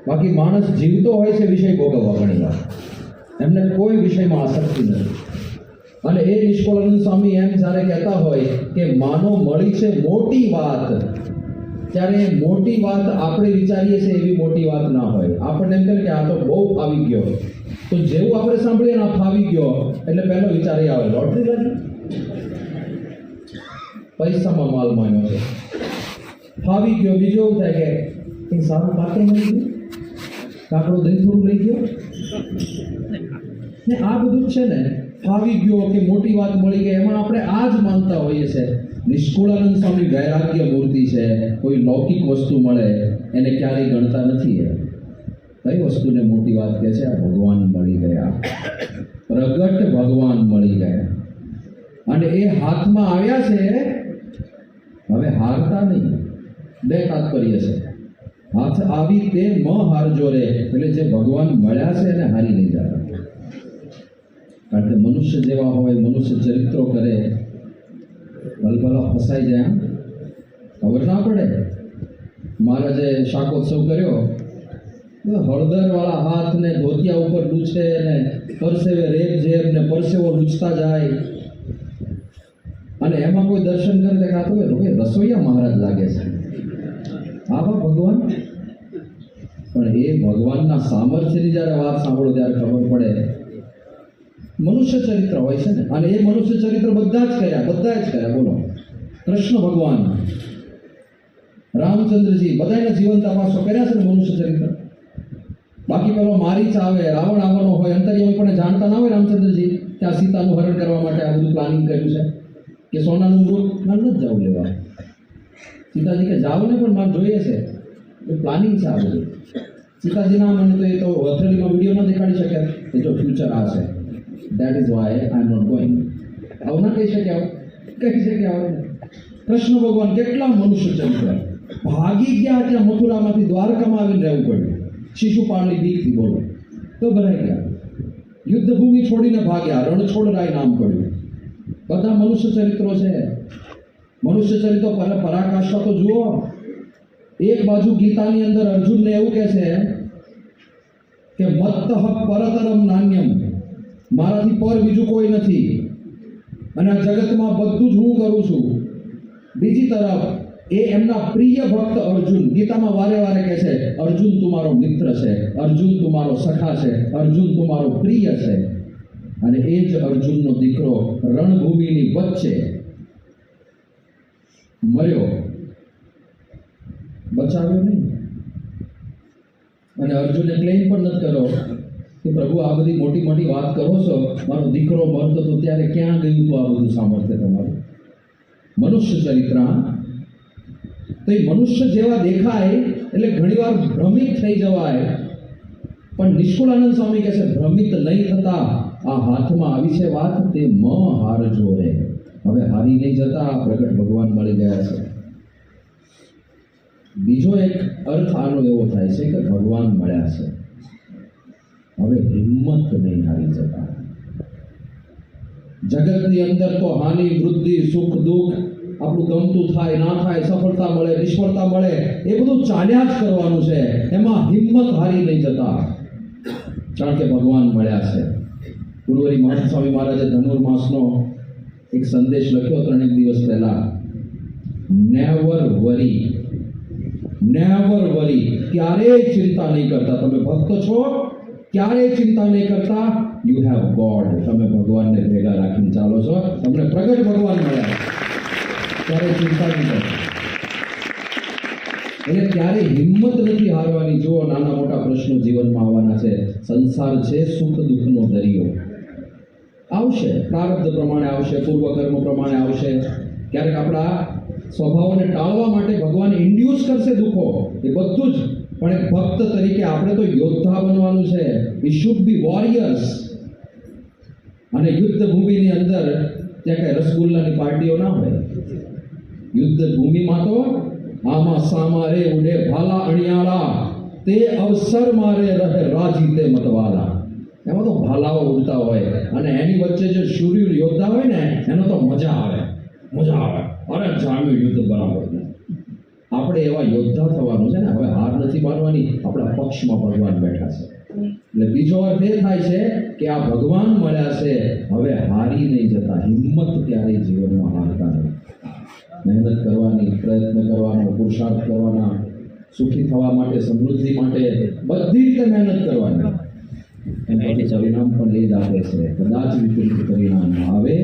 બાકી માણસ જીવતો હોય છે વિષય ભોગવવા ઘણી વાર, એમને કોઈ વિષયમાં આસક્તિ નથી. અને એ નિષ્કુળાનંદ સ્વામી એમ જ્યારે કહેતા હોય કે માનો મળી છે મોટી વાત, ત્યારે મોટી વાત આપણે વિચારીએ છીએ એવી મોટી વાત ના હોય. આપણને એમ કહે કે આ તો બહુ ફાવી ગયો, તો જેવું આપણે સાંભળીએ ને આ ફાવી ગયો એટલે પહેલો વિચાર એ આવે લોટરી લાગી, પૈસામાં માલ માન્યો છે. ફાવી ગયો બીજો એવું થાય કે કંઈ સારું પાકે મળી ગયું, કાકડો દહીં થોડું લઈ ગયો ને આ બધું છે ને ફાવી ગયો કે મોટી વાત મળી ગઈ, એમાં આપણે આ જ માનતા હોઈએ છીએ. નિષ્કુળાનંદ સ્વામી વૈરાગ્ય મૂર્તિ છે, કોઈ લૌકિક વસ્તુ મળે એને ક્યારેય ગણતા નથી. કઈ વસ્તુને મોટી વાત કહે છે? આ ભગવાન મળી ગયા, પ્રગટ ભગવાન મળી ગયા, અને એ હાથમાં આવ્યા છે, હવે હારતા નહીં. બે તાત્પર્ય છે. હાથ આવી તે મ હારજો રે, એટલે જે ભગવાન મળ્યા છે એને હારી નહીં જતા. કારણ કે મનુષ્ય જેવા હોય, મનુષ્ય ચરિત્રો કરે, ભલભલા ફસાઈ જાય, ખબર ના પડે. મહારાજે શાકોત્સવ કર્યો, હળદરવાળા હાથ ને ધોતિયા ઉપર લૂછે ને પરસેવે રેપ જેબ ને પરસેવો લૂછતા જાય, અને એમાં કોઈ દર્શન કરે દેખાતું હોય તો ભાઈ રસોઈયા મહારાજ લાગે છે. આવા ભગવાન. પણ એ ભગવાનના સામર્થ્યની જ્યારે વાત સાંભળો ત્યારે ખબર પડે મનુષ્ય ચરિત્ર હોય છે ને, અને એ મનુષ્ય ચરિત્ર બધા જ કર્યા. બોલો, કૃષ્ણ ભગવાન, રામચંદ્રજી, બધાના જીવન તપાસો કર્યા છે ને મનુષ્ય ચરિત્ર. બાકી પેલો મારીચ આવે, રાવણ આવવાનો હોય, અંતરિયામી પણ જાણતા ના હોય રામચંદ્રજી કે આ સીતાનું હરણ કરવા માટે આ બધું પ્લાનિંગ કર્યું છે, કે સોનાનું મૃગ ના નથી જવું લેવા. સીતાજી કે જાવ ને, પણ મારે જોઈએ છે એ પ્લાનિંગ છે આ બધું. સીતાજી ના મને તો એ તો હથેળીમાં વિડીયો ન દેખાડી શકે કે જો ફ્યુચર આ છે, that is why I am not going. આવું ના કહી શકે, આવું કૃષ્ણ ભગવાન કેટલા મનુષ્ય ચરિત્ર. ભાગી ગયા ત્યાં મથુરામાંથી દ્વારકામાં આવીને રહેવું પડ્યું શિશુપાળની બીકથી. બોલો, તો ભરાઈ ગયા, યુદ્ધભૂમિ છોડીને ભાગ્યા, રણછોડરાય નામ પડ્યું. બધા મનુષ્ય ચરિત્રો છે. મનુષ્ય ચરિત્રો પરાકાષ્ઠા તો જુઓ. એક બાજુ ગીતાની અંદર અર્જુનને એવું કહે છે કે મત્તઃ પરતરમ નાન્યમ, મારાથી પર બીજું કોઈ નથી, અને આ જગતમાં બધું જ હું કરું છું. બીજી તરફ એ એમના પ્રિય ભક્ત અર્જુન ગીતામાં વારે વારે કહે છે અર્જુન તું મારો મિત્ર છે, અર્જુન તું મારો સખા છે, અર્જુન તું મારો પ્રિય છે. અને એ જ અર્જુનનો દીકરો રણભૂમિની વચ્ચે મર્યો, બચાવ્યો નહીં. અને અર્જુને ક્લેમ પણ નથી કર્યો કે પ્રભુ આ બધી મોટી મોટી વાત કરો છો, મારો દીકરો મરતો તો ત્યારે ક્યાં ગયું હતું આ બધું સામર્થ્ય તમારું? મનુષ્ય ચરિત્ર. તો એ મનુષ્ય જેવા દેખાય એટલે ઘણીવાર ભ્રમિત થઈ જવાય, પણ નિષ્કુળાનંદ સ્વામી કહે છે ભ્રમિત નહીં થતા. આ હાથમાં આવી છે વાત, તે મ હારજો રે, હવે હારી નહીં જતા, પ્રગટ ભગવાન મળી ગયા છે. બીજો એક અર્થ આનો એવો થાય છે કે ભગવાન મળ્યા છે, હવે હિંમત નહીં હારી જતા. જગતની અંદર તો હાનિ વૃદ્ધિ સુખ દુઃખ આપણું ગમતું થાય ના થાય, સફળતા મળે નિષ્ફળતા મળે, એ બધું ચાલ્યા જ કરવાનું છે. એમાં હિંમત હારી નહીં જતા, કારણ કે ભગવાન મળ્યા છે. ગુરુવરી મહંત સ્વામી મહારાજે ધનુર્માસનો એક સંદેશ લખ્યો 3 દિવસ પહેલા. નેવર વરી, ક્યારેય ચિંતા નહીં કરતા. તમે ભક્ત છો, ક્યારેય ચિંતા નહીં કરતા. યુ હેવ ગોડ, તમે ભગવાનને ભેગા રાખીને ચાલો છો, તમને પ્રગટ ભગવાન મળ્યા, ક્યારેય ચિંતા નહીં કરતા. એટલે ક્યારેય હિંમત નથી હારવાની. જો નાના મોટા પ્રશ્નો જીવનમાં આવવાના છે, સંસાર છે સુખ દુઃખનો દરિયો. આવશે, પ્રારબ્ધ પ્રમાણે આવશે, પૂર્વકર્મ પ્રમાણે આવશે. ક્યારેક આપણા સ્વભાવને ટાળવા માટે ભગવાન ઇન્ડ્યુસ કરશે દુઃખો, એ બધું જ. પણ એક ભક્ત તરીકે આપણે તો યોદ્ધા બનવાનું છે. We should be warriors. અને યુદ્ધ ભૂમિની અંદર ત્યાં કઈ રસગુલ્લાની પાર્ટીઓ ના હોય. યુદ્ધ ભૂમિમાં તો આમાં સામા રે ઉડે ભાલા અણિયાળા, તે અવસર મારે રહે રાજી તે મતવાલા. એમાં તો ભાલાઓ ઉડતા હોય, અને એની વચ્ચે જે શૂરવીર યોદ્ધા હોય ને, એનો તો મજા આવે. અરે જામ્યું યુદ્ધ બરાબર. આપણે એવા યોદ્ધા થવાનું છે ને. હવે હાર નથી માનવાની, આપણા પક્ષમાં ભગવાન બેઠા છે. એટલે બીજો અર્થ એ થાય છે કે આ ભગવાન મળ્યા છે, હવે હારી નહીં જતા. હિંમત ક્યારેય જીવનમાં હારતા નહીં. મહેનત કરવાની, પ્રયત્ન કરવાનો, પુરુષાર્થ કરવાના, સુખી થવા માટે, સમૃદ્ધિ માટે બધી રીતે મહેનત કરવાની. એનાથી પરિણામ પણ એ જ આપે છે. કદાચ વિપરીત પરિણામ આવે,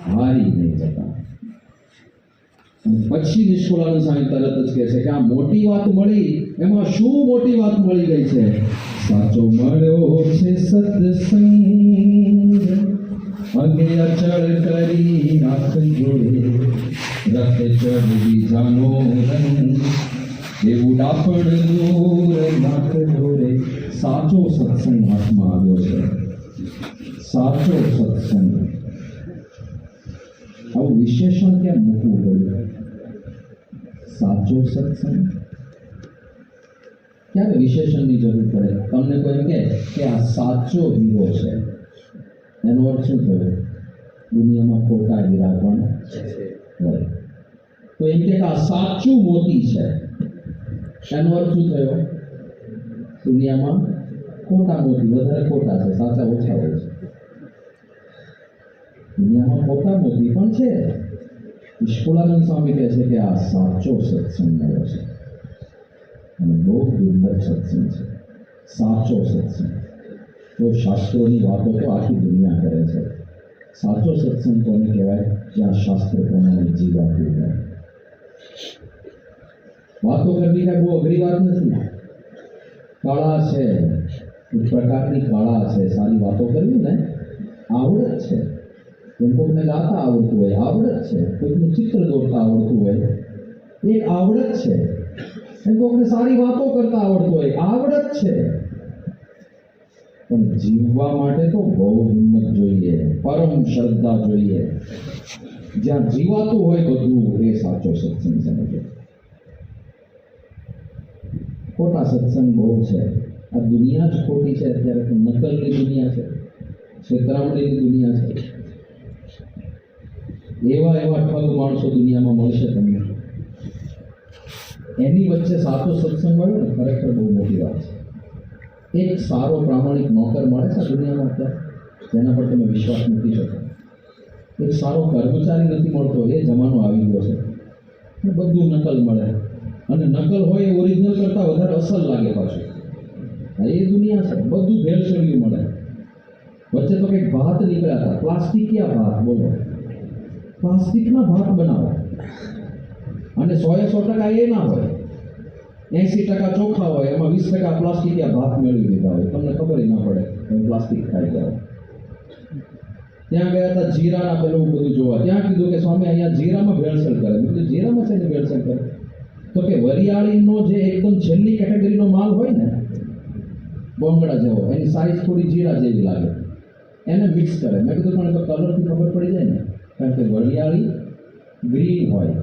હારી નહીં જતા. પછી નિષ્કુળાનંદ સ્વામી તરત જ કહે છે કે આ મોટી વાત મળી, એમાં શું મોટી વાત મળી ગઈ છે? સાચો મળ્યો છે સત્સંગ, અંગે અચળ કરી રાખજો, રથ ચડવી જાનો રંગ, એવું ડાપણ દૂર નાખજો રે. સાચો સત્સંગ હાથમાં આવ્યો છે, સાચો સત્સંગ. આવું વિશેષણ કેમ મૂકવું પડ્યું? સાચો સત્સંગ ક્યારે વિશેષણની જરૂર પડે? તમને કોઈ કહે કે આ સાચો હીરો છે, એનો અર્થ શું થયો? દુનિયામાં ખોટા હીરા પણ હોય. તો એમ કે આ સાચું મોતી છે, એનો અર્થ શું થયો? દુનિયામાં ખોટા મોતી વધારે ખોટા છે, સાચા ઓછા હોય છે. દુનિયામાં ખોટા મોતી પણ છે. નિષ્કુળાનંદ સ્વામી કહે છે કે આ સાચો સત્સંગ મળ્યો છે, અને બહુ દુર્લભ સત્સંગ છે. સાચો સત્સંગ તો શાસ્ત્રોની વાતો તો આખી દુનિયા કરે છે. સાચો સત્સંગ કોને કહેવાય? જ્યાં શાસ્ત્ર પ્રમાણે જીવાતું હોય. વાતો કરવી કાંઈ બહુ અઘરી વાત નથી. કળા છે, એક પ્રકારની કળા છે. સારી વાતો કરવી ને આવડત છે. એમ કોઈને ગાતા આવડતું હોય, આવડત છે. કોઈકને ચિત્ર દોરતા આવડતું હોય, એક આવડત છે. એમ કોઈને સારી વાતો કરતા આવડતું હોય, આવડત છે. પણ જીવવા માટે તો બહુ હિંમત જોઈએ, પરમ શ્રદ્ધા જોઈએ. જ્યાં જીવાતું હોય બધું, એ સાચો સત્સંગ સમજો. ખોટા સત્સંગ બહુ છે. આ દુનિયા જ ખોટી છે. અત્યારે તો નકલની દુનિયા છે, છેતરામણીની દુનિયા છે. એવા એવા ઠગ માણસો દુનિયામાં મળશે તમને. એની વચ્ચે સાચો સત્સંગ મળ્યો ને, ખરેખર બહુ મોટી વાત છે. એક સારો પ્રામાણિક નોકર મળે છે દુનિયામાં અત્યારે, જેના પર તમે વિશ્વાસ મૂકી શકો. એક સારો કર્મચારી નથી મળતો, એ જમાનો આવી ગયો છે. બધું નકલ મળે, અને નકલ હોય એ ઓરિજિનલ કરતાં વધારે અસલ લાગે પાછું. એ દુનિયા છે. બધું ભેળસેળિયું મળે. વચ્ચે તો કંઈક ભાત નીકળ્યા હતા, પ્લાસ્ટિકિયા ભાત. બોલો, પ્લાસ્ટિકના ભાત બનાવો, અને 100% એ ના હોય. 80% ચોખ્ખા હોય, એમાં 20% પ્લાસ્ટિકિયા ભાત મેળવી દીધા હોય. તમને ખબર ના પડે, તમે પ્લાસ્ટિક ખાઈ જાઓ. ત્યાં ગયા હતા જીરાના પેલું બધું જોવા. ત્યાં કીધું કે સ્વામી અહીંયા જીરામાં ભેળસેળ કરે. બીજું જીરામાં છે ને ભેળસેળ કરે? તો કે વરિયાળીનો જે એકદમ છેલ્લી કેટેગરીનો માલ હોય ને, બોંગડા જેવો, એની સાઈઝ થોડી જીરા જેવી લાગે, એને મિક્સ કરે. મેં કીધું પણ તો કલરથી ખબર પડી જાય ને, કારણ કે વરિયાળી ગ્રીન હોય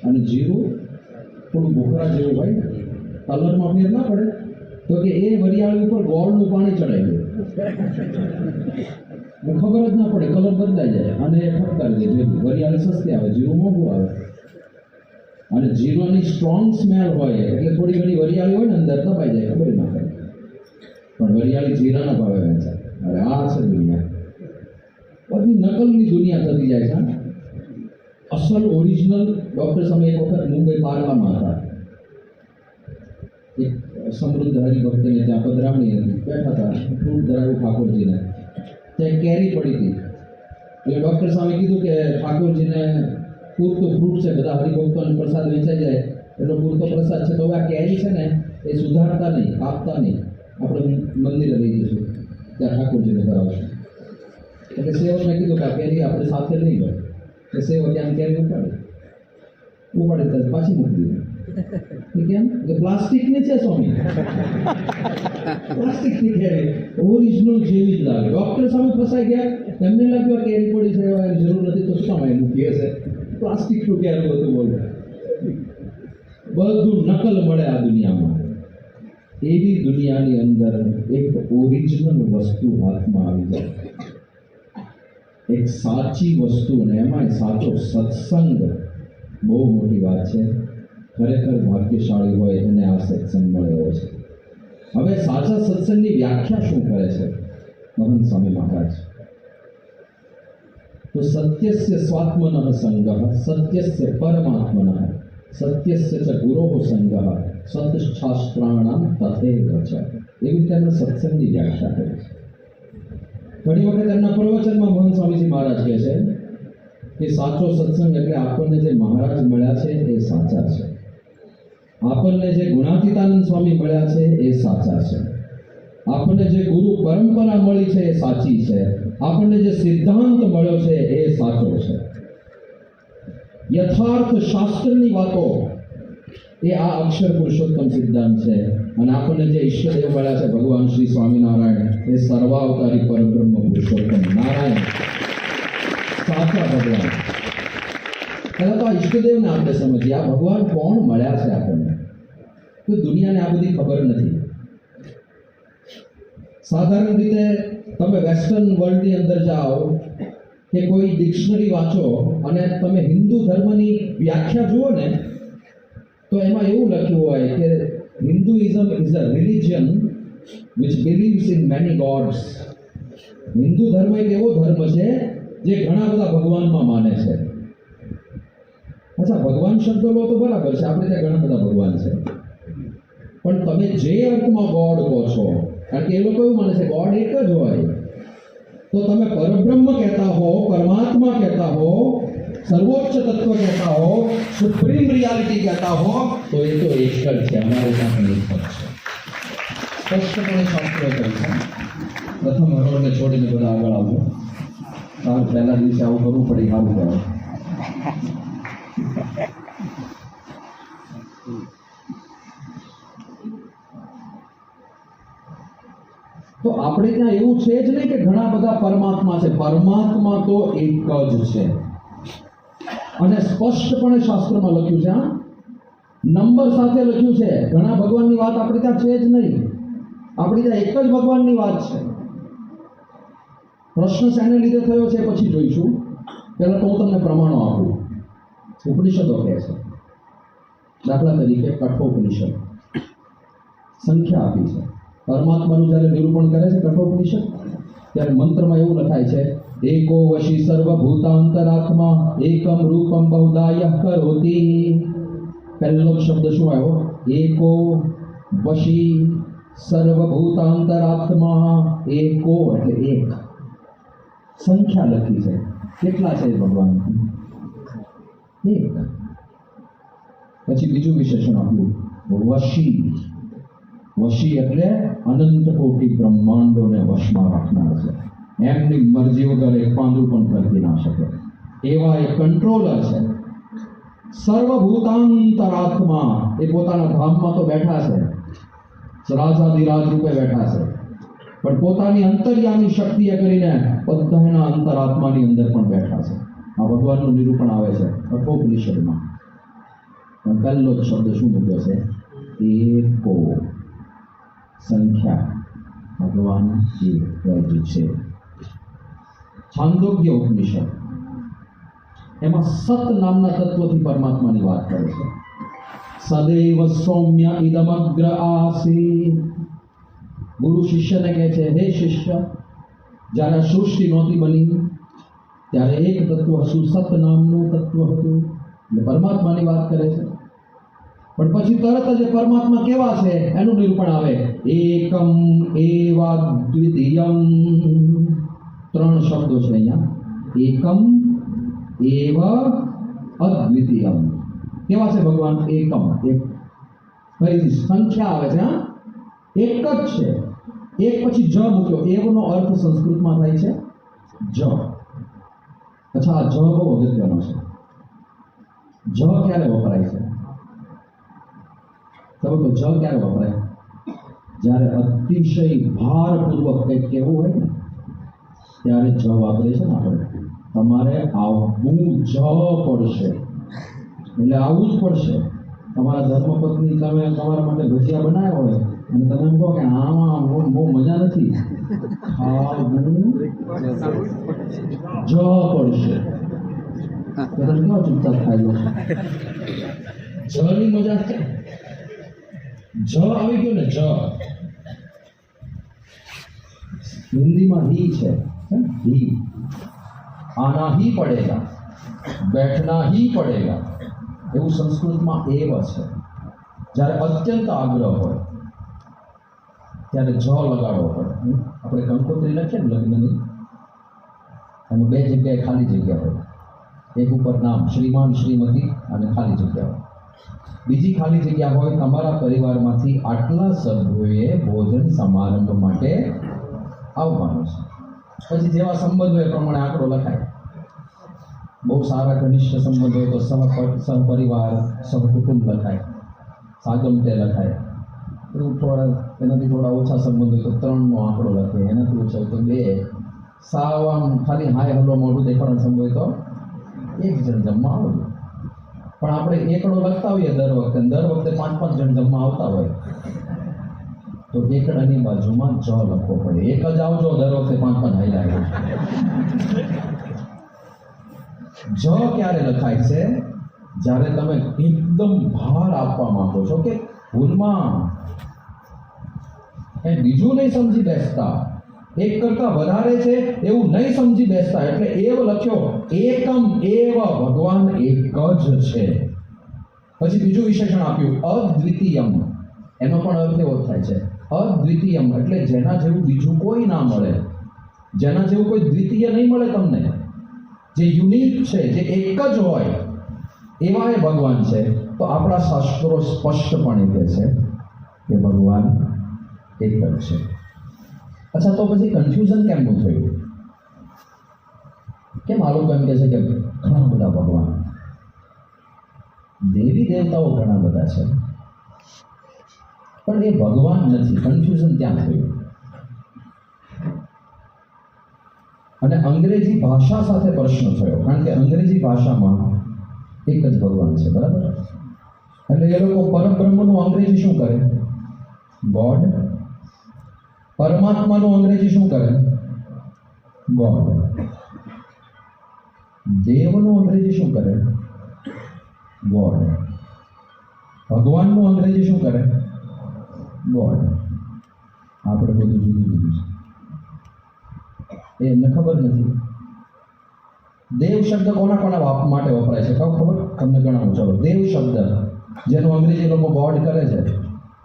અને જીરું થોડું ભૂખરા જેવું હોય ને, કલરમાં ફેર ના પડે. તો કે એ વરિયાળી ઉપર ગોળનું પાણી ચડાવી દે, ખબર જ ના પડે, કલર બદલાઈ જાય અને ફટકારી દે. વરિયાળી સસ્તી આવે, જીરું મોંઘું આવે. અને જીરાની સ્ટ્રોંગ સ્મેલ હોય, એટલે થોડી ઘણી વરિયાળી હોય ને અંદર દબાઈ જાય, ખબર ના પડે. પણ વરિયાળી જીરાના ભાવે વેચાય. અરે આ છે દુનિયા. બધી નકલની દુનિયા થતી જાય છે. અસલ ઓરિજિનલ ડૉક્ટર સામે એક વખત મુંબઈ પાર્લામાં હતા. એક સમૃદ્ધ હરિભક્તને ત્યાં પધરામણી હતી, બેઠા હતા, ફ્રૂટ ધરાવ્યું ઠાકોરજીને. ત્યાં કેરી પડી હતી. એટલે ડૉક્ટર સામે કીધું કે ઠાકોરજીને પૂરતું ફ્રૂટ છે, બધા હરિભક્તોને પ્રસાદ વેચાઈ જાય એટલો પૂરતો પ્રસાદ છે, તો હવે આ કેરી છે ને એ સુધારતા નહીં, કાપતા નહીં, આપણે મંદિરે લઈ જઈશું, ત્યાં ઠાકોરજીને કરાવશું. એટલે સેવકને કીધું કે આ કેરી આપણે સાથે લઈ ગયો. એટલે સેવક ત્યાં કેરી ઉપાડે ત્યારે પાછી મૂકી દીધી. કેમ? કે પ્લાસ્ટિકની છે સ્વામી, પ્લાસ્ટિકની કેરી ઓરિજિનલ જેવી જ લાગે. ડૉક્ટર સામે ફસાઈ ગયા. એમને લાગ્યું આ કેરી પડી છે, એની જરૂર નથી, તો શું કામ એ મૂકી હશે? પ્લાસ્ટિકનું કેરી બધું બોલે. બધું નકલ મળે આ દુનિયામાં. એવી દુનિયાની અંદર એક ઓરિજિનલ વસ્તુ હાથમાં આવી જાય, એક સાચી વસ્તુ, અને એમાં સાચો સત્સંગ બહુ મોટી વાત છે. ખરેખર ભાગ્યશાળી હોય એને આ સત્સંગ મળ્યો છે. હવે સાચા સત્સંગની વ્યાખ્યા શું કરે છે મહંત સ્વામી મહારાજ? તો સત્યસ્ય સ્વાત્મનઃ સંગઃ, સત્યસ્ય પરમાત્મનઃ, સત્યસ્ય ચ ગુરોઃ સંગઃ, સત્શાસ્ત્રાણામ તથૈવ ચ. એવી રીતે એમણે સત્સંગની વ્યાખ્યા કરી છે. ઘણી વખત એમના પ્રવચનમાં મહંત સ્વામીજી મહારાજ કહે છે કે સાચો સત્સંગ એટલે આપણને જે મહારાજ મળ્યા છે એ સાચા છે, આપણને જે ગુણાતીતાનંદ સ્વામી મળ્યા છે એ સાચા છે, આપણને જે ગુરુ પરંપરા મળી છે એ સાચી છે, આપણને જે સિદ્ધાંત મળ્યો છે એ સાચો છે. યથાર્થ શાસ્ત્રની વાતો એ આ અક્ષર પુરુષોત્તમ સિદ્ધાંત છે. અને આપણને જે ઈષ્ટદેવ મળ્યા છે ભગવાન શ્રી સ્વામિનારાયણ એ સર્વાવતારી પરબ્રહ્મ પુરુષોત્તમ નારાયણ, સાચા ભગવાન. પહેલા તો આ ઈષ્ટદેવને આપણે સમજીએ, આ ભગવાન કોણ મળ્યા છે આપણને? તો દુનિયાને આ બધી ખબર નથી. સાધારણ રીતે તમે વેસ્ટર્ન વર્લ્ડની અંદર જાઓ કે કોઈ ડિક્શનરી વાંચો અને તમે હિન્દુ ધર્મની વ્યાખ્યા જુઓ ને તો એમાં એવું લખ્યું હોય કે Hinduism is a religion which believes in many gods. Hindu ધર્મ એક એવો ધર્મ છે જે ઘણા બધા ભગવાનમાં માને છે. અચ્છા, ભગવાન શબ્દ લો તો બરાબર છે, આપણે ત્યાં ઘણા બધા ભગવાન છે, પણ તમે જે અર્થમાં ગોડ કહો છો, કારણ કે એ લોકો એવું માને છે ગોડ એક જ હોય, તો તમે પરબ્રહ્મ કહેતા હો, પરમાત્મા કહેતા હો, સર્વોચ્ચ તત્વ કહેતા હો, સુપ્રીમ રિયાલિટી કહેતા હો, તો એ તો એક જ છે. અમારે ત્યાં પણ એક જ છે. સ્પષ્ટપણે શાસ્ત્રો કહે છે. પ્રથમ હરોળને છોડીને બધા આગળ આવજો. સારું, પહેલા દિવસે આવું કરવું પડે, સારું કહેવાય. તો આપણે ત્યાં એવું છે જ નહીં કે ઘણા બધા પરમાત્મા છે. પરમાત્મા તો એક જ છે. અને સ્પષ્ટપણે શાસ્ત્રમાં લખ્યું છે, નંબર સાથે લખ્યું છે. ઘણા ભગવાનની વાત આપણે ત્યાં છે જ નહીં. આપણે ત્યાં એક જ ભગવાનની વાત છે. પ્રશ્ન શેને લીધે થયો છે પછી જોઈશું. પહેલા તો હું તમને પ્રમાણો આપું. ઉપનિષદો કહે છે, દાખલા તરીકે કઠોપનિષદ સંખ્યા આપી છે. પરમાત્માનું જ્યારે નિરૂપણ કરે છે કઠોપનિષદ, ત્યારે મંત્રમાં એવું લખાય છે, એકો વશી સર્વભૂતાંતરાત્મા એકમ રૂપમ બહુદાય કરોતિ. પહેલો શબ્દ શું આવ્યો? એકો વશી સર્વભૂતાંતરાત્મા. એકો એટલે એક. સંખ્યા લખી છે. કેટલા છે ભગવાન? એક. પછી બીજું વિશેષણ આપ્યું, વશી. વશી એટલે અનંત કોટી બ્રહ્માંડોને વશમાં રાખનાર છે. એમની મરજી વગર એક પાંદડું પણ ફરકી ના શકે એવા એક કંટ્રોલર છે. સર્વભૂતાંતરાત્મા, એ પોતાના ધામમાં તો બેઠા છે, રાજાધિરાજ રૂપે બેઠા છે, પણ પોતાની અંતર્યામી શક્તિએ કરીને બધાના અંતરાત્માની અંદર પણ બેઠા છે. આ ભગવાનનું નિરૂપણ આવે છે કઠોપનિષદમાં. પણ પહેલો જ શબ્દ શું મૂક્યો છે? એકો. સંખ્યા. ભગવાન એક જ છે. છાંદોગ્ય ઉપનિષદ એમાં સત નામના તત્વથી પરમાત્માની વાત કરે છે. સદૈવ સૌમ્ય ઇદમગ્ર આસી. ગુરુ શિષ્યને કહે છે, હે શિષ્ય, જ્યારે આ સૃષ્ટિ નહોતી બની ત્યારે એક તત્વ હતું, સત નામનું તત્વ હતું. એટલે પરમાત્માની વાત કરે છે. પણ પછી તરત જ પરમાત્મા કેવા છે એનું નિરૂપણ આવે. એકમ એવા દ્વિતીયમ. ત્રણ શબ્દો છે અહીંયા. એકમ એવ અદ્વિતીયમ. કેવા છે ભગવાન? એકમ. એક. ફરી સંખ્યા આવે છે, એક જ છે. એક પછી જ મૂક્યો. એવનો અર્થ સંસ્કૃતમાં થાય છે જ. અચ્છા, આ જ બહુ અગત્યનો છે. જ ક્યારે વપરાય છે? તો જ ક્યારે વપરાય? જ્યારે અતિશય ભારપૂર્વક કંઈક કહેવું હોય ને ત્યારે જ વાપરે છે ને આપણે. તમારે આવવું જ પડશે, એટલે આવવું જ પડશે. તમારા ધર્મપત્ની તમે તમારા માટે ભજીયા બનાવ્યા હોય અને તમે એમ કહો કે આમાં બહુ મજા નથી, ખાવું જ પડશે. તમે કેવા ચૂપચાપ ખાઈ લો છો? જ જની મજા છે. જ આવી ગયો ને, જ हिंदीમાં ही છે, ही. आना ही पड़ेगा, बैठना ही पड़ेगा, એવું સંસ્કૃતમાં એવ છે. જ્યારે અત્યંત આગ્રહ હોય ત્યારે જ લગાડવો પડે. આપણે કંકોત્રી લખીએ ને લગ્નની, એમાં બે જગ્યાએ ખાલી જગ્યા હોય. એક ઉપર નામ શ્રીમાન શ્રીમતી અને ખાલી જગ્યા હોય. બીજી ખાલી જગ્યા હોય તમારા પરિવારમાંથી આટલા સભ્યોએ ભોજન સમારંભ માટે આવવાનું છે. પછી જેવા સંબંધ હોય એ પ્રમાણે આંકડો લખાય. બહુ સારા ઘનિષ્ઠ સંબંધ હોય તો સહપરિવાર સહકુટુંબ લખાય, સાગમતે લખાય. એવું એનાથી થોડા ઓછા સંબંધ હોય તો 3નો આંકડો લખે, એનાથી ઓછા હોય તો 2. સાવ આમ ખાલી હાય હલો મોઢું દેખાડવાનો સંબંધ હોય તો 1 જણ જમવા આવે. પણ આપણે એકડો લખતા હોઈએ દર વખતે 5-5 જણ જમવા આવતા હોય તો એકડાની બાજુમાં જ લખવો પડે. એક જ આવજો, દર વખતે 5-5 હાલ્યા. જ ક્યારે લખાય છે? જ્યારે તમે એકદમ ભાર આપવા માંગો છો કે ભૂલમાં એ બીજું નહીં સમજી બેસતા, એક કરતા વધારે છે એવું નહીં સમજી બેસતા, એટલે એવ લખ્યો. એકમ એવ, ભગવાન એક જ છે. પછી બીજું વિશેષણ આપ્યું અદ્વિતીયમ. એનો પણ અર્થ એવો થાય છે અદ્વિતીયમ, એટલે જેના જેવું બીજું કોઈ ના મળે, જેના જેવું કોઈ દ્વિતીય નહીં મળે તમને. જે યુનિક છે, જે એક જ હોય એવા એ ભગવાન છે. તો આપણા શાસ્ત્રો સ્પષ્ટપણે કહે છે કે ભગવાન એક જ છે. અચ્છા, તો પછી કન્ફ્યુઝન કેમ થયું? કેમ આ લોકો એમ કહે છે કે ઘણા બધા ભગવાન, દેવી દેવતાઓ ઘણા બધા છે, પણ એ ભગવાન નથી? કન્ફ્યુઝન ક્યાં થયું? અને અંગ્રેજી ભાષા સાથે પ્રશ્ન થયો, કારણ કે અંગ્રેજી ભાષામાં એક જ ભગવાન છે, બરાબર? એટલે એ લોકો પરબ્રહ્મનું અંગ્રેજી શું કરે? ગોડ. પરમાત્માનું અંગ્રેજી શું કરે? ગોડ. દેવનું અંગ્રેજી શું કરે? ગોડ. ભગવાનનું અંગ્રેજી શું કરે? ગોડ. આપણે બધું જુદું જુદું છે, એમને ખબર નથી. દેવ શબ્દ કોના કોના માટે વપરાય છે ખબર? તમને ગણાવું. ચલો, દેવ શબ્દ જેનું અંગ્રેજી લોકો ગોડ કરે છે,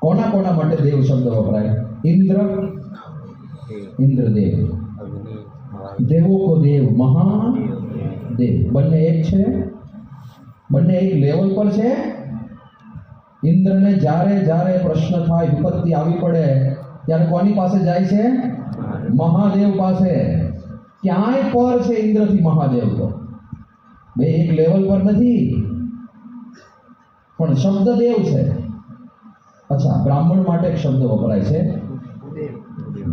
કોના કોના માટે દેવ શબ્દ વપરાય? ઇન્દ્ર, ઇન્દ્રદેવ. દેવો કો દેવ, મહાદેવ. બંને એક છે, બંને એક લેવલ પર છે. ઇન્દ્રને જ્યારે જ્યારે પ્રશ્ન થાય, વિપત્તિ આવી પડે, ત્યારે કોની પાસે જાય છે? મહાદેવ પાસે. ક્યાંય પર છે ઇન્દ્રથી મહાદેવ, તો બે એક લેવલ પર નથી, પણ શબ્દ દેવ છે. અચ્છા, બ્રાહ્મણ માટે એક શબ્દ વપરાય છે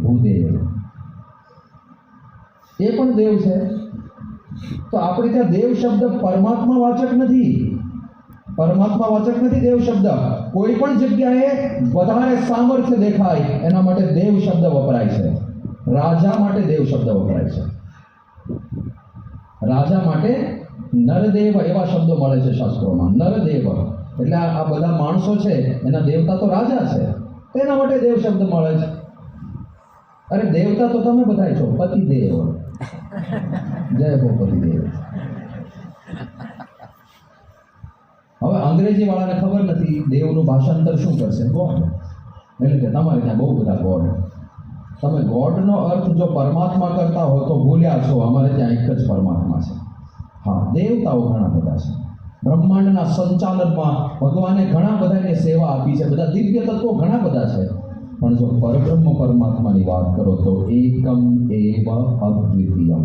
ભૂદેવ. એ પણ દેવ છે. તો આપણે ત્યાં દેવ શબ્દ પરમાત્મા વાચક નથી, પરમાત્મા વાચક નથી દેવ શબ્દ. કોઈ પણ જગ્યાએ વધારે સામર્થ્ય દેખાય એના માટે દેવ શબ્દ વપરાય છે. રાજા માટે દેવ શબ્દ વપરાય છે. રાજા માટે નરદેવ એવા શબ્દો મળે છે શાસ્ત્રોમાં. નરદેવ એટલે આ બધા માણસો છે એના દેવતા તો રાજા છે, તેના માટે દેવ શબ્દ મળે છે. અરે દેવતા તો તમે બધા છો, પતિદેવ. જય હો પતિદેવ. હવે અંગ્રેજી વાળાને ખબર નથી દેવનું ભાષાંતર શું કરશે? ગોડ. એટલે કે તમારે ત્યાં બહુ બધા ગોડ. તમે ગોડનો અર્થ જો પરમાત્મા કરતા હો તો ભૂલ્યા છો. અમારે ત્યાં એક જ પરમાત્મા છે. હા, દેવતાઓ ઘણા બધા છે. બ્રહ્માંડના સંચાલનમાં ભગવાને ઘણા બધાને સેવા આપી છે. બધા દિવ્ય તત્વો ઘણા બધા છે. પણ જો પરબ્રહ્મ પરમાત્માની વાત કરો તો એકમ એવ અદ્વિતીયમ.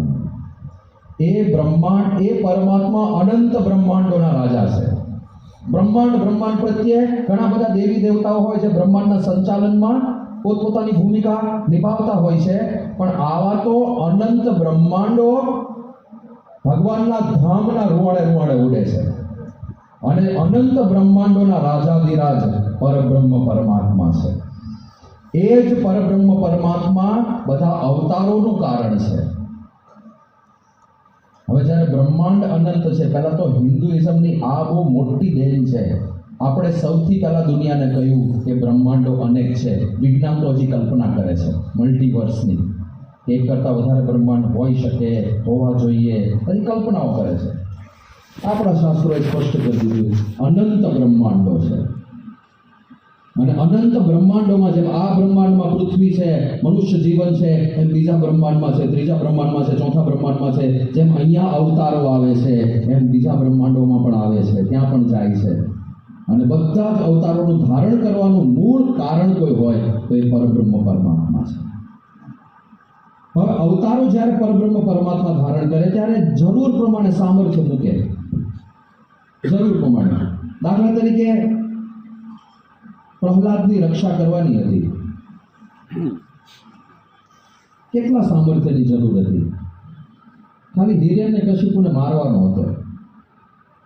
એ બ્રહ્માંડ, એ પરમાત્મા અનંત બ્રહ્માંડોના રાજા છે. બ્રહ્માંડ પ્રત્યે ઘણા બધા દેવી દેવતાઓ હોય છે, બ્રહ્માંડના સંચાલનમાં પોતપોતાની ભૂમિકા નિભાવતા હોય છે. પણ આવા તો અનંત બ્રહ્માંડો ભગવાનના ધામના રૂવાડે ઉડે છે. અને અનંત બ્રહ્માંડોના રાજાધિરાજ પરબ્રહ્મ પરમાત્મા છે. એ જ પરબ્રહ્મ પરમાત્મા બધા અવતારોનું કારણ છે. હવે જ્યારે બ્રહ્માંડ અનંત છે, પહેલા તો હિન્દુઇઝમની આ બહુ મોટી દેન છે આપણે સૌથી પહેલા દુનિયાને કહ્યું કે બ્રહ્માંડો અનેક છે. વિજ્ઞાન તો હજી કલ્પના કરે છે મલ્ટીવર્સની, એક કરતાં વધારે બ્રહ્માંડ હોઈ શકે, હોવા જોઈએ, હજી કલ્પનાઓ કરે છે. આપણા શાસ્ત્રોએ સ્પષ્ટ કરી દીધું અનંત બ્રહ્માંડો છે. અને અનંત બ્રહ્માંડોમાં જેમ આ બ્રહ્માંડમાં પૃથ્વી છે, મનુષ્ય જીવન છે, એમ બીજા બ્રહ્માંડમાં છે, ત્રીજા બ્રહ્માંડમાં છે, ચોથા બ્રહ્માંડમાં છે. જેમ અહીંયા અવતારો આવે છે એમ બીજા બ્રહ્માંડોમાં પણ આવે છે, ત્યાં પણ જાય છે. અને બધા જ અવતારોનું ધારણ કરવાનું મૂળ કારણ કોઈ હોય તો એ પરબ્રહ્મ પરમાત્મા છે. હવે અવતારો જ્યારે પરબ્રહ્મ પરમાત્મા ધારણ કરે ત્યારે જરૂર પ્રમાણે સામર્થ્ય મૂકે, જરૂર પ્રમાણે. દાખલા તરીકે પ્રહલાદની રક્ષા કરવાની હતી, કેટલા સામર્થ્યની જરૂર હતી? ખાલી હિરણ્યકશિપુને મારવાનો હતો.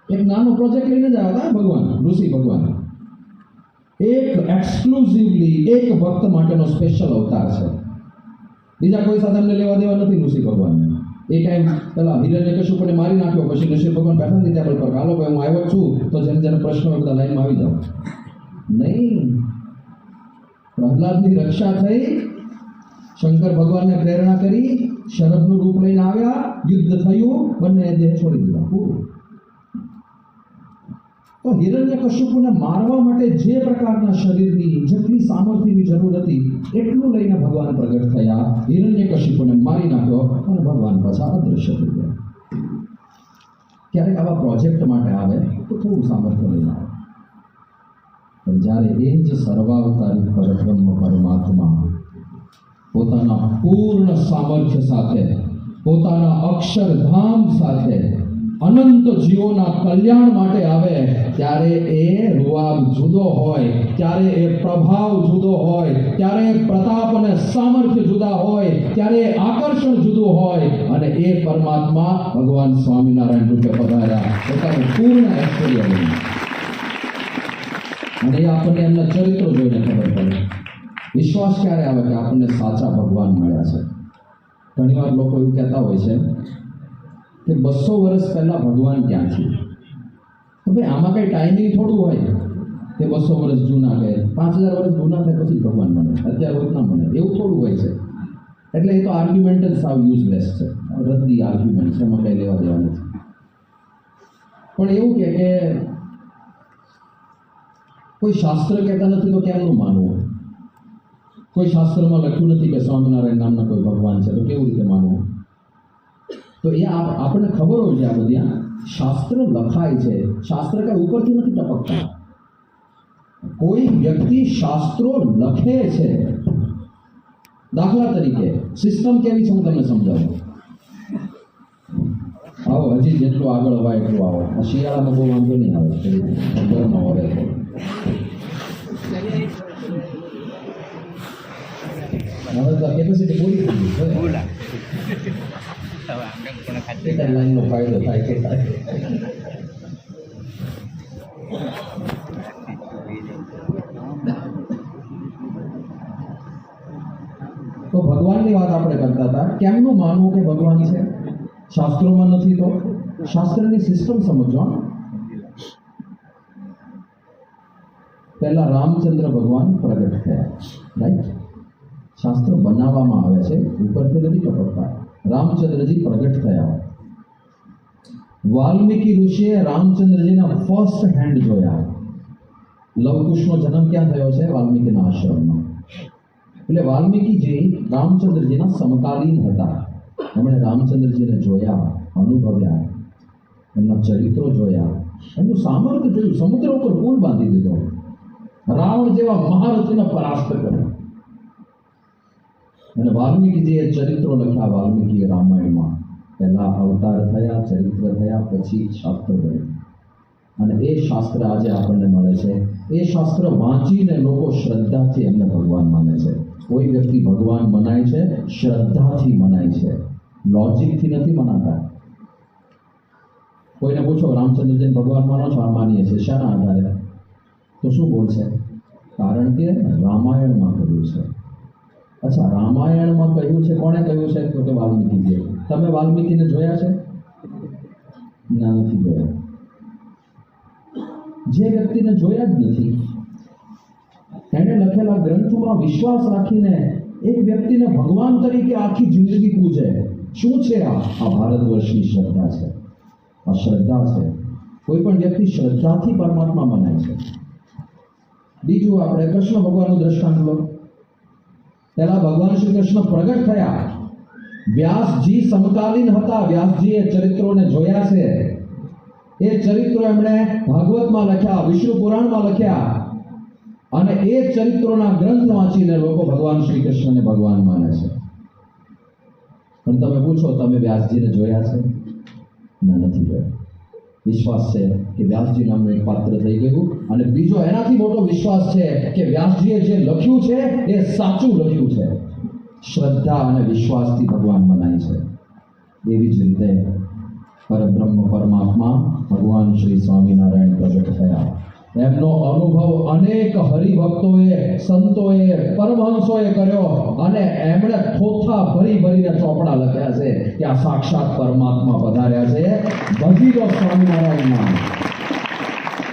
એક નાનો પ્રોજેક્ટ લઈને જ આવ્યા હતા ભગવાન, ઋષિ ભગવાન. એક એક્સક્લુઝિવલી એક ભક્ત માટેનો સ્પેશિયલ અવતાર છે. બીજા કોઈ સાથે અમને લેવા દેવા નથી ઋષિ ભગવાનને. એ ટાઈમ પેલા હિરણ્યકશિપુને મારી નાખ્યો, પછી ઋષિ ભગવાન બેઠા નથી ટેબલ પર, હાલો ભાઈ હું આવ્યો છું, તો જેમ જેને પ્રશ્ન હોય બધા લાઈનમાં આવી જાઓ. નહીં, પ્રહલાદની રક્ષા થઈ, શંકર ભગવાનને પ્રેરણા કરી, શરદનું રૂપ લઈને આવ્યા, યુદ્ધ થયું, બંને દેહ છોડી દીધા, પૂરું. તો હિરણ્યકશિપુને મારવા માટે જે પ્રકારના શરીરની જેટલી સામર્થ્યની જરૂર હતી એટલું લઈને ભગવાન પ્રગટ થયા, હિરણ્યકશિપુને મારી નાખ્યો અને ભગવાન પાછા અદૃશ્ય થઈ ગયા. ક્યારેક આવા પ્રોજેક્ટ માટે આવે તો થોડું સામર્થ્ય લઈને આવે. પણ જ્યારે એ જ સર્વાવતારી પરબ્રહ્મ પરમાત્મા પોતાના પૂર્ણ સામર્થ્ય સાથે, પોતાના અક્ષરધામ સાથે અનંત જીવોના કલ્યાણ માટે આવે ત્યારે એ રૂઆબ જુદો હોય, ત્યારે એ પ્રભાવ જુદો હોય, ત્યારે એ પ્રતાપ અને સામર્થ્ય જુદા હોય, ત્યારે એ આકર્ષણ જુદું હોય. અને એ પરમાત્મા ભગવાન સ્વામિનારાયણ રૂપે પધાર્યા પોતાનું પૂર્ણ ઐશ્વર્ય લઈને. અને એ આપણને એમના ચરિત્રો જોઈને ખબર પડે. વિશ્વાસ ક્યારે આવે કે આપણને સાચા ભગવાન મળ્યા છે? ઘણીવાર લોકો એવું કહેતા હોય છે કે 200 વર્ષ પહેલા ભગવાન ક્યાં છે? તો ભાઈ આમાં કઈ ટાઈમિંગ થોડું હોય કે 200 વર્ષ જૂના કે 5000 વર્ષ જૂના થાય પછી ભગવાન બને, અત્યારે રોજ ના બને, એવું થોડું હોય છે. એટલે એ તો આર્ગ્યુમેન્ટ જ સાવ યુઝલેસ છે, રદ્દી આર્ગ્યુમેન્ટ છે, એમાં કઈ લેવા દેવા નથી. પણ એવું કે કોઈ શાસ્ત્ર કહેતા નથી તો કેમનું માનવું? કોઈ શાસ્ત્રમાં લખ્યું નથી કે સ્વામિનારાયણ નામના કોઈ ભગવાન છે, તો કેવી રીતે માનવું? તો એ આપણને ખબર હોય છે. આ બધી શાસ્ત્ર લખાય છે, શાસ્ત્ર કઈ ઉપરથી નથી ટપકતા. કોઈ વ્યક્તિ શાસ્ત્રો લખે છે. દાખલા તરીકે સિસ્ટમ કેવી છે હું તમને સમજાવું. આવો, હજી જેટલું આગળ અવાય એટલું આવો. આ શિયાળામાં બહુ વાંધો નહીં આવે, ગરમ આવે તો. હવે તો કેપેસિટી પૂરી થઈ ગઈ છે. લાઈનનો ફાયદો થાય કે તો ભગવાનની વાત આપણે કરતા હતા. કેમનું માનવું કે ભગવાન છે? શાસ્ત્રોમાં નથી તો શાસ્ત્રની સિસ્ટમ સમજવા. પહેલા રામચંદ્ર ભગવાન પ્રગટ થયા, રાઈટ? શાસ્ત્ર બનાવવામાં આવે છે, ઉપરથી નથી ટપકતા. રામચંદ્રજી પ્રગટ થયા. વાલ્મીકી ઋષિએ રામચંદ્રજીના ફર્સ્ટ હેન્ડ જોયા. લવકુશનો જન્મ ક્યાં થયો છે? વાલ્મીકીના આશ્રમમાં. એટલે વાલ્મીકીજી રામચંદ્રજીના સમકાલીન હતા. એમણે રામચંદ્રજીને જોયા, અનુભવ્યા, એમના ચરિત્રો જોયા, એમનું સામર્થ્ય જોયું. સમુદ્ર ઉપર પુલ બાંધી દીધો, રાવણ જેવા મહારથીને પરાસ્ત કર્યો. અને વાલ્મીકીજીએ ચરિત્રો લખ્યા. વાલ્મીકી રામાયણમાં પહેલા અવતાર થયા, ચરિત્ર થયા, પછી શાસ્ત્ર બન્યું. અને એ શાસ્ત્ર આજે આપણને મળે છે. એ શાસ્ત્ર વાંચીને લોકો શ્રદ્ધાથી એમને ભગવાન માને છે. કોઈ વ્યક્તિ ભગવાન મનાય છે શ્રદ્ધાથી મનાય છે, લોજિકથી નથી મનાતા. કોઈને પૂછો રામચંદ્રજીને ભગવાન માનો છો? આ માનીએ છીએ. શાના આધારે? તો શું બોલશે? કારણ કે રામાયણમાં કહ્યું છે. અચ્છા, રામાયણમાં કહ્યું છે, કોણે કહ્યું છે? તો કે વાલ્મીકીજીએ. તમે વાલ્મીકીને જોયા છે? ના, નથી જોયા. જે વ્યક્તિને જોયા જ નથી, એણે લખેલા ગ્રંથમાં વિશ્વાસ રાખીને એક વ્યક્તિને ભગવાન તરીકે આખી જિંદગી પૂજે. શું છે આ ભારતવર્ષની શ્રદ્ધા છે. આ શ્રદ્ધા છે. કોઈ પણ વ્યક્તિ શ્રદ્ધાથી પરમાત્મા મનાય છે. બીજું આપણે કૃષ્ણ ભગવાનનું દ્રષ્ટાંત લો. પહેલા ભગવાન શ્રી કૃષ્ણ પ્રગટ થયા, વ્યાસજી સમકાલીન હતા. વ્યાસજીએ ચરિત્રોને જોયા છે. એ ચરિત્રો એમણે ભાગવતમાં લખ્યા, વિષ્ણુ પુરાણમાં લખ્યા, અને એ ચરિત્રોના ગ્રંથ વાંચીને લોકો ભગવાન શ્રી કૃષ્ણને ભગવાન માને છે. પણ તમે પૂછો, તમે વ્યાસજીને જોયા છે? ના, નથી જોયા. વિશ્વાસ છે કે વ્યાસજી નામનું એક પાત્ર થઈ ગયું. અને બીજો એનાથી મોટો વિશ્વાસ છે કે વ્યાસજીએ જે લખ્યું છે એ સાચું લખ્યું છે. શ્રદ્ધા અને વિશ્વાસથી ભગવાન મનાય છે. એવી જ રીતે પરબ્રહ્મ પરમાત્મા ભગવાન શ્રી સ્વામિનારાયણ પ્રગટ થયા. એમનો અનુભવ અનેક હરિભક્તોએ, સંતોએ, પરમહંસોએ કર્યો, અને એમણે થોથા ભરીને ચોપડા લખ્યા છે કે આ સાક્ષાત પરમાત્મા પધાર્યા છે. ભજી લો સ્વામિનારાયણના.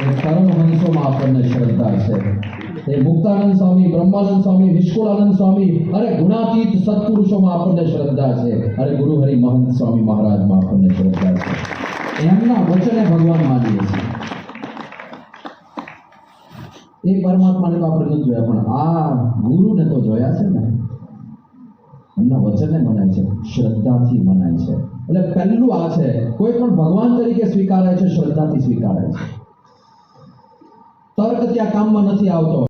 એ પરમહંસોમાં આપણને શ્રદ્ધા છે. એ મુક્તાનંદ સ્વામી, બ્રહ્માનંદ સ્વામી, નિષ્કુળાનંદ સ્વામી, અરે ગુણાતીત સત્પુરુષોમાં આપણને શ્રદ્ધા છે. અરે ગુરુહરિ મહંત સ્વામી મહારાજમાં આપણને શ્રદ્ધા છે. એમના વચને ભગવાન માનીએ છીએ. એ પરમાત્માને તો આપણે નથી જોયા, પણ આ ગુરુને તો જોયા છે ને. એમના વચને મનાય છે, શ્રદ્ધાથી મનાય છે. એટલે પહેલું આ છે, કોઈ પણ ભગવાન તરીકે સ્વીકારાય છે, શ્રદ્ધાથી સ્વીકારાય છે. તર્ક ત્યાં કામમાં નથી આવતો.